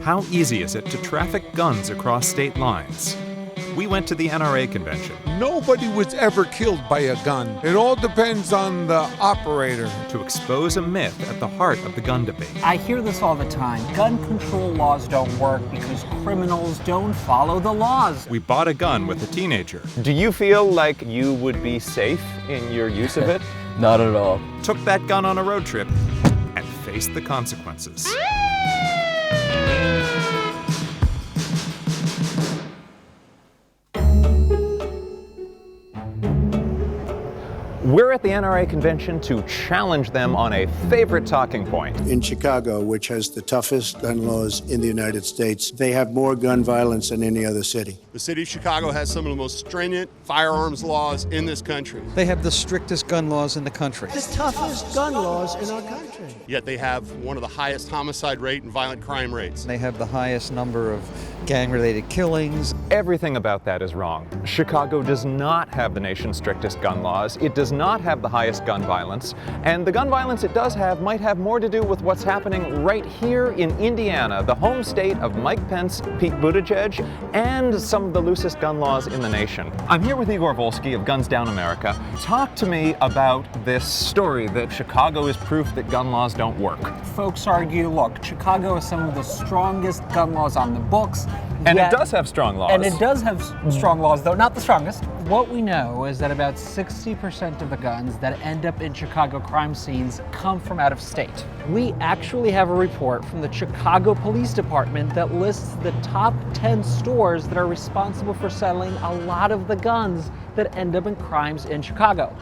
How easy is it to traffic guns across state lines? We went to the NRA convention. Nobody was ever killed by a gun. It all depends on the operator. To expose a myth at the heart of the gun debate. I hear this all the time. Gun control laws don't work because criminals don't follow the laws. We bought a gun with a teenager. Do you feel like you would be safe in your use of it? Not at all. Took that gun on a road trip and faced the consequences. We're at the NRA convention to challenge them on a favorite talking point. In Chicago, which has the toughest gun laws in the United States, they have more gun violence than any other city. The city of Chicago has some of the most stringent firearms laws in this country. They have the strictest gun laws in the country. The toughest gun laws in our country. Yet they have one of the highest homicide rate and violent crime rates. They have the highest number of gang-related killings. Everything about that is wrong. Chicago does not have the nation's strictest gun laws. It does not have the highest gun violence. And the gun violence it does have might have more to do with what's happening right here in Indiana, the home state of Mike Pence, Pete Buttigieg, and some of the loosest gun laws in the nation. I'm here with Igor Volsky of Guns Down America. Talk to me about this story that Chicago is proof that gun laws don't work. Folks argue, look, Chicago has some of the strongest gun laws on the books. And it does have strong laws. And it does have strong laws, though not the strongest. What we know is that about 60% of the guns that end up in Chicago crime scenes come from out of state. We actually have a report from the Chicago Police Department that lists the top 10 stores that are responsible for selling a lot of the guns that end up in crimes in Chicago.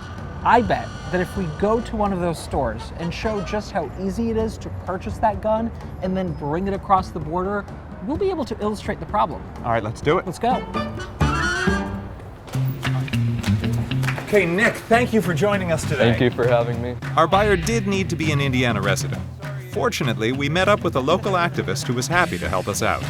I bet that if we go to one of those stores and show just how easy it is to purchase that gun and then bring it across the border, we'll be able to illustrate the problem. All right, let's do it. Let's go. Okay, Nick, thank you for joining us today. Thank you for having me. Our buyer did need to be an Indiana resident. Fortunately, we met up with a local activist who was happy to help us out.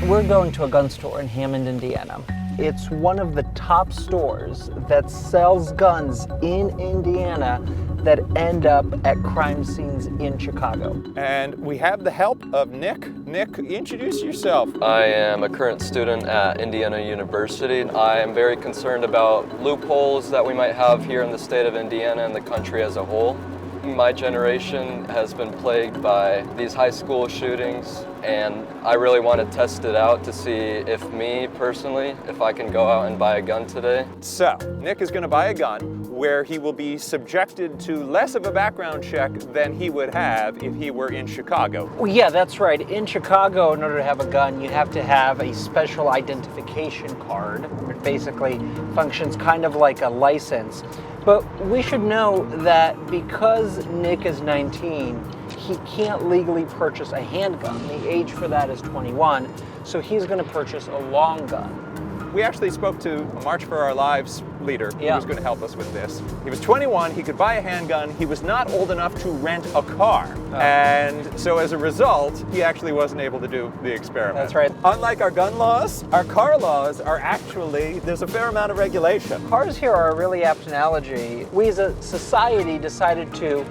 We're going to a gun store in Hammond, Indiana. It's one of the top stores that sells guns in Indiana that end up at crime scenes in Chicago. And we have the help of Nick. Nick, introduce yourself. I am a current student at Indiana University. I am very concerned about loopholes that we might have here in the state of Indiana and the country as a whole. My generation has been plagued by these high school shootings, and I really want to test it out to see if me personally, if I can go out and buy a gun today. So, Nick is going to buy a gun where he will be subjected to less of a background check than he would have if he were in Chicago. Well, yeah, that's right. In Chicago, in order to have a gun, you have to have a special identification card, which basically functions kind of like a license. But we should know that because Nick is 19, he can't legally purchase a handgun. The age for that is 21, so he's going to purchase a long gun. We actually spoke to a March for Our Lives leader who was going to help us with this. He was 21, he could buy a handgun, he was not old enough to rent a car. And so as a result, he actually wasn't able to do the experiment. That's right. Unlike our gun laws, our car laws are actually, there's a fair amount of regulation. Cars here are a really apt analogy. We as a society decided to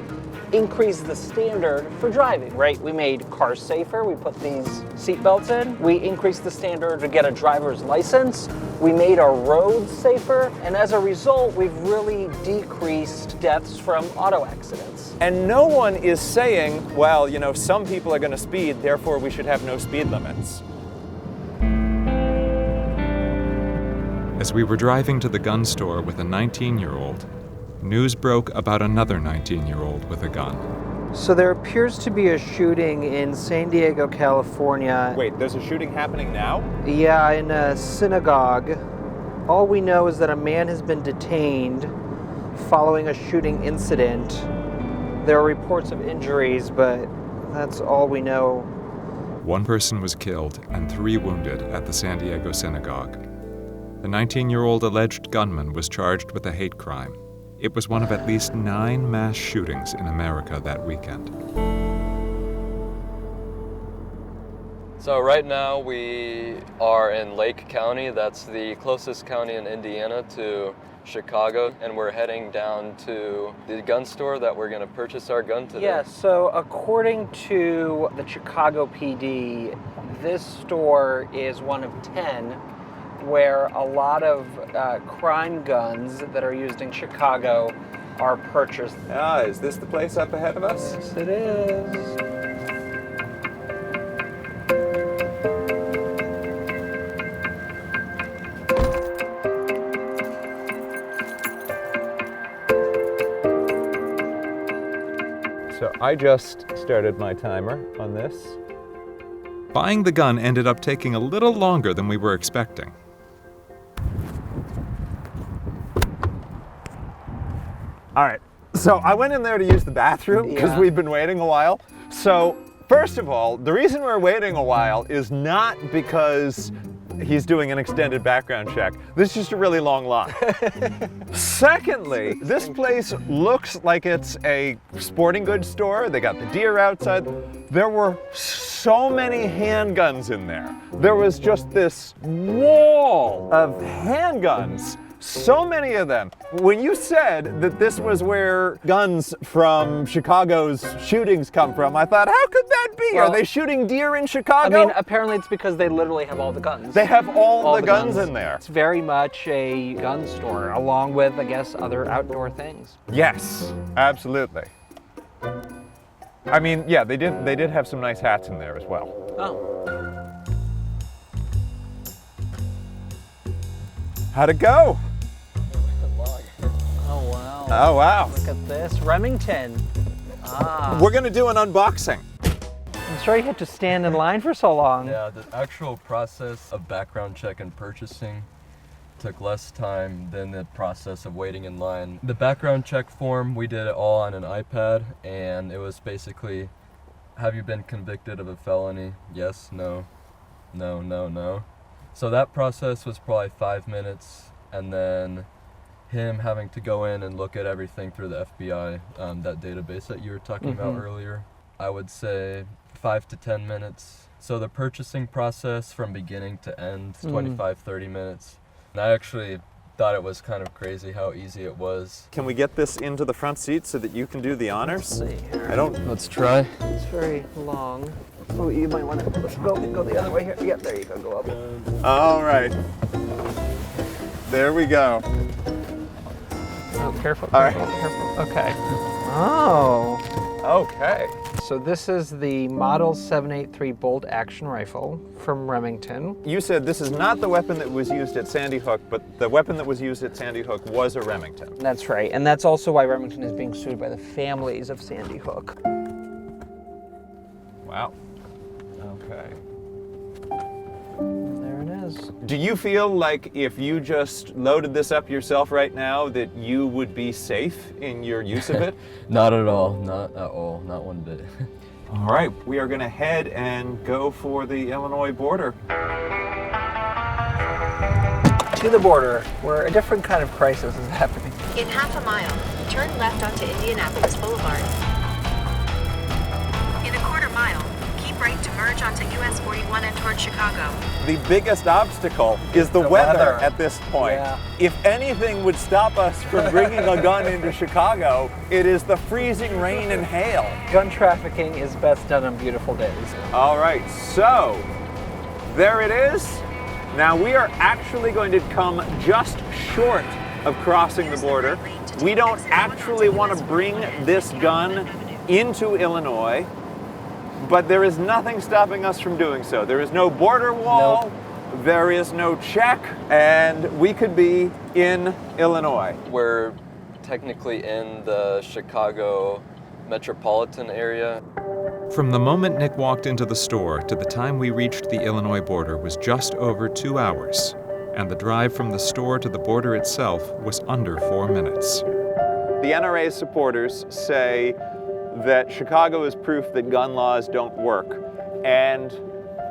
increase the standard for driving, right? We made cars safer, we put these seatbelts in, we increased the standard to get a driver's license, we made our roads safer, and as a result, we've really decreased deaths from auto accidents. And no one is saying, well, you know, some people are going to speed, therefore we should have no speed limits. As we were driving to the gun store with a 19-year-old, news broke about another 19-year-old with a gun. So there appears to be a shooting in San Diego, California. Wait, there's a shooting happening now? Yeah, in a synagogue. All we know is that a man has been detained following a shooting incident. There are reports of injuries, but that's all we know. One person was killed and 3 wounded at the San Diego synagogue. The 19-year-old alleged gunman was charged with a hate crime. It was one of at least 9 mass shootings in America that weekend. So right now we are in Lake County. That's the closest county in Indiana to Chicago, and we're heading down to the gun store that we're going to purchase our gun today. Yeah, so according to the Chicago PD, this store is one of 10 where a lot of crime guns that are used in Chicago are purchased. Ah, is this the place up ahead of us? Yes, it is. So I just started my timer on this. Buying the gun ended up taking a little longer than we were expecting. All right, so I went in there to use the bathroom because we've been waiting a while. So first of all, the reason we're waiting a while is not because he's doing an extended background check. This is just a really long line. Secondly, this place looks like it's a sporting goods store. They got the deer outside. There were so many handguns in there. There was just this wall of handguns. So many of them. When you said that this was where guns from Chicago's shootings come from, I thought, how could that be? Well, are they shooting deer in Chicago? I mean, apparently it's because they literally have all the guns. They have all the guns in there. It's very much a gun store, along with, I guess, other outdoor things. Yes, absolutely. I mean, yeah, they did have some nice hats in there as well. Oh. How'd it go? Oh, wow. Oh, wow. Look at this. Remington. Ah. We're gonna do an unboxing. I'm sorry you had to stand in line for so long. Yeah, the actual process of background check and purchasing took less time than the process of waiting in line. The background check form, we did it all on an iPad, and it was basically, have you been convicted of a felony? Yes, no, no, no, no. So that process was probably 5 minutes, and then him having to go in and look at everything through the FBI, that database that you were talking about earlier, I would say 5 to 10 minutes. So the purchasing process from beginning to end, 25-30 minutes. And I actually thought it was kind of crazy how easy it was. Can we get this into the front seat so that you can do the honors? Let's see here. Let's try. It's very long. Oh, you might want to go the other way here. Yep, there you go. Go up. All right. There we go. Oh, careful. All right. Careful. Okay. Oh. Okay. So this is the Model 783 bolt action rifle from Remington. You said this is not the weapon that was used at Sandy Hook, but the weapon that was used at Sandy Hook was a Remington. That's right, and that's also why Remington is being sued by the families of Sandy Hook. Wow. Okay. There it is. Do you feel like if you just loaded this up yourself right now that you would be safe in your use of it? Not at all, not at all, not one bit. All right, we are going to head and go for the Illinois border. To the border, where a different kind of crisis is happening. In half a mile, turn left onto Indianapolis Boulevard. In a quarter mile, keep right to merge onto US 41 and toward Chicago. The biggest obstacle is the weather at this point. Yeah. If anything would stop us from bringing a gun into Chicago, it is the freezing rain and hail. Gun trafficking is best done on beautiful days. All right, so there it is. Now we are actually going to come just short of crossing the border. We don't actually want to bring this gun into Illinois, but there is nothing stopping us from doing so. There is no border wall, there is no check, and we could be in Illinois. We're technically in the Chicago metropolitan area. From the moment Nick walked into the store to the time we reached the Illinois border was just over 2 hours, and the drive from the store to the border itself was under 4 minutes. The NRA's supporters say that Chicago is proof that gun laws don't work, and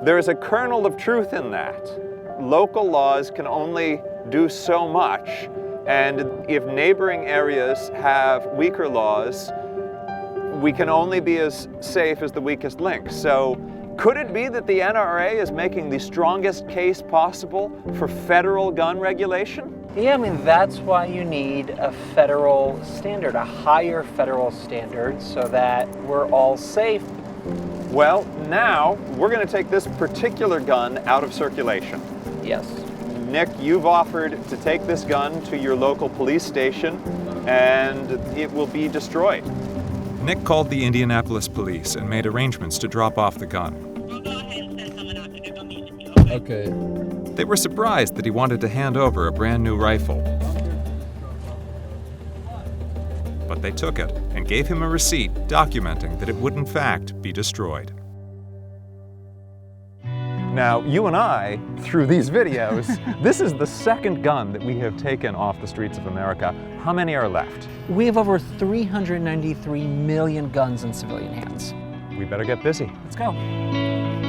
there is a kernel of truth in that. Local laws can only do so much, and if neighboring areas have weaker laws, we can only be as safe as the weakest link. So could it be that the NRA is making the strongest case possible for federal gun regulation? Yeah, I mean, that's why you need a federal standard, a higher federal standard, so that we're all safe. Well, now we're going to take this particular gun out of circulation. Yes. Nick, you've offered to take this gun to your local police station, and it will be destroyed. Nick called the Indianapolis police and made arrangements to drop off the gun. Okay. They were surprised that he wanted to hand over a brand new rifle. But they took it and gave him a receipt documenting that it would in fact be destroyed. Now, you and I, through these videos, this is the second gun that we have taken off the streets of America. How many are left? We have over 393 million guns in civilian hands. We better get busy. Let's go.